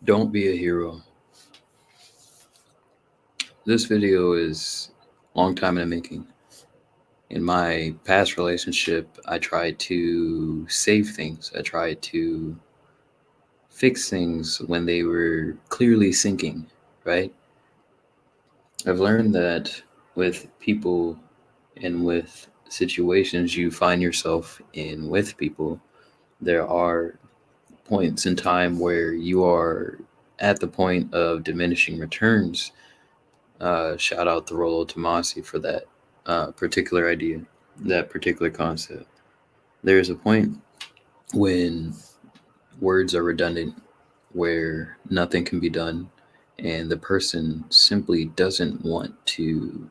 Don't be a hero. This video is a long time in the making. In my past relationship, I tried to save things. I tried to fix things when they were clearly sinking, right? I've learned that with people and with situations you find yourself in with people, there are points in time where you are at the point of diminishing returns. Shout out to Rollo Tomasi for that particular idea, that particular concept. There's a point when words are redundant, where nothing can be done, and the person simply doesn't want to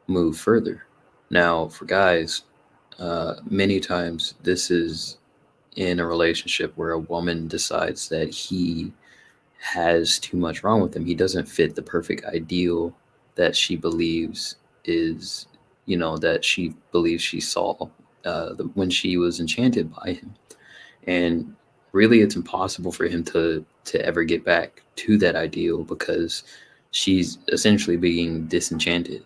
move further. Now, for guys, many times this is in a relationship where a woman decides that he has too much wrong with him. He doesn't fit the perfect ideal that she believes is, that she believes she saw when she was enchanted by him. And really, it's impossible for him to ever get back to that ideal because she's essentially being disenchanted.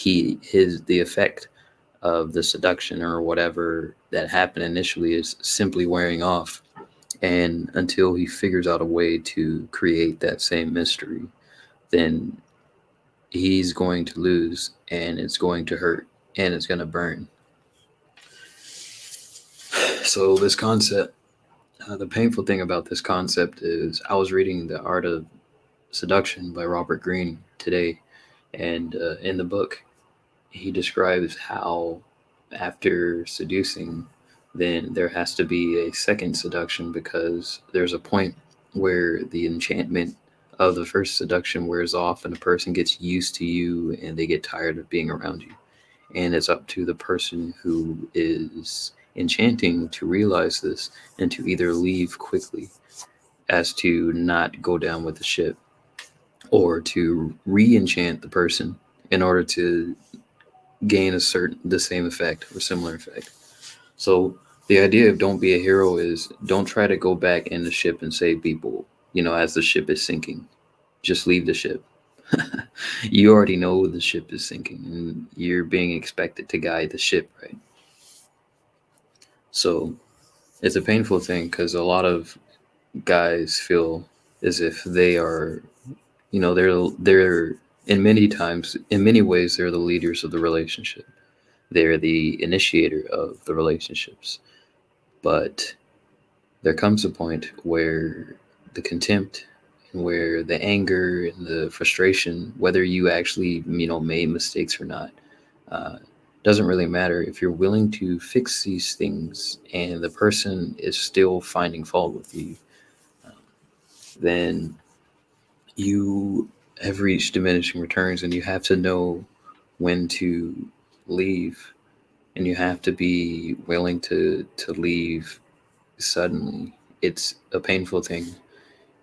The effect of the seduction or whatever that happened initially is simply wearing off, and until he figures out a way to create that same mystery, then he's going to lose and it's going to hurt and it's going to burn. So, this concept, the painful thing about this concept is I was reading The Art of Seduction by Robert Greene today, and in the book, he describes how after seducing, then there has to be a second seduction because there's a point where the enchantment of the first seduction wears off and a person gets used to you and they get tired of being around you. And it's up to the person who is enchanting to realize this and to either leave quickly as to not go down with the ship or to re-enchant the person in order to gain the same effect or similar effect. So the idea of don't be a hero is don't try to go back in the ship and save people, as the ship is sinking. Just leave the ship. You already know the ship is sinking and you're being expected to guide the ship, right? So it's a painful thing because a lot of guys feel as if they are, they're in many ways, they're the leaders of the relationship. They're the initiator of the relationships. But there comes a point where the contempt and where the anger and the frustration, whether you actually, made mistakes or not, uh, doesn't really matter. If you're willing to fix these things and the person is still finding fault with you, then you have reached diminishing returns and you have to know when to leave, and you have to be willing to leave suddenly. It's a painful thing,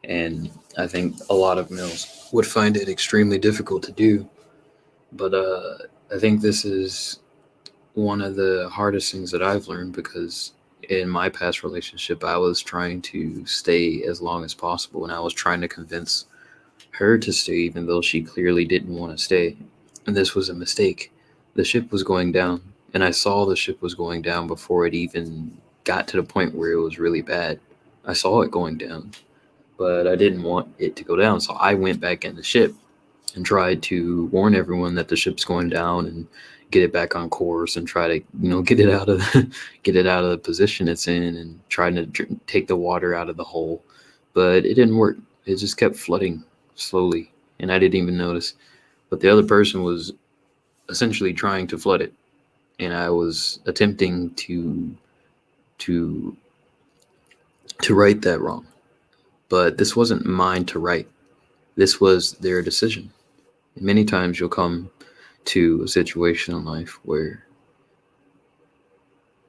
and I think a lot of males would find it extremely difficult to do. But I think this is one of the hardest things that I've learned because in my past relationship, I was trying to stay as long as possible, and I was trying to convince her to stay, even though she clearly didn't want to stay. And this was a mistake. The ship was going down, and I saw the ship was going down before it even got to the point where it was really bad. I saw it going down, but I didn't want it to go down. So I went back in the ship and tried to warn everyone that the ship's going down and get it back on course and try to get it out of get it out of the position it's in and trying to take the water out of the hole, but it didn't work. It just kept flooding slowly, and I didn't even notice. But the other person was essentially trying to flood it, and I was attempting to to right that wrong. But this wasn't mine to right. This was their decision. And many times you'll come to a situation in life where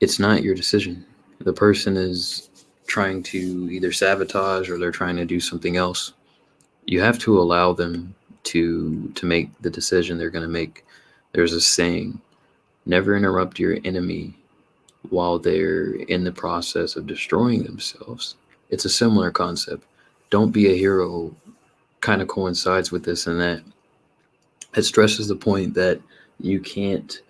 it's not your decision. The person is trying to either sabotage or they're trying to do something else. You have to allow them to make the decision they're going to make. There's a saying, never interrupt your enemy while they're in the process of destroying themselves. It's a similar concept. don't be a hero kind of coincides with this, and that it stresses the point that you can't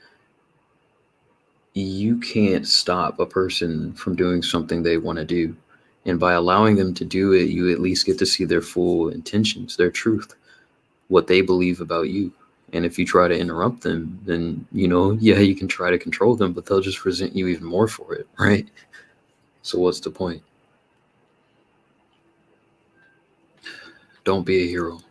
you can't stop a person from doing something they want to do. And by allowing them to do it, you at least get to see their full intentions, their truth, what they believe about you. And if you try to interrupt them, then, yeah, you can try to control them, but they'll just resent you even more for it, right? So what's the point? Don't be a hero.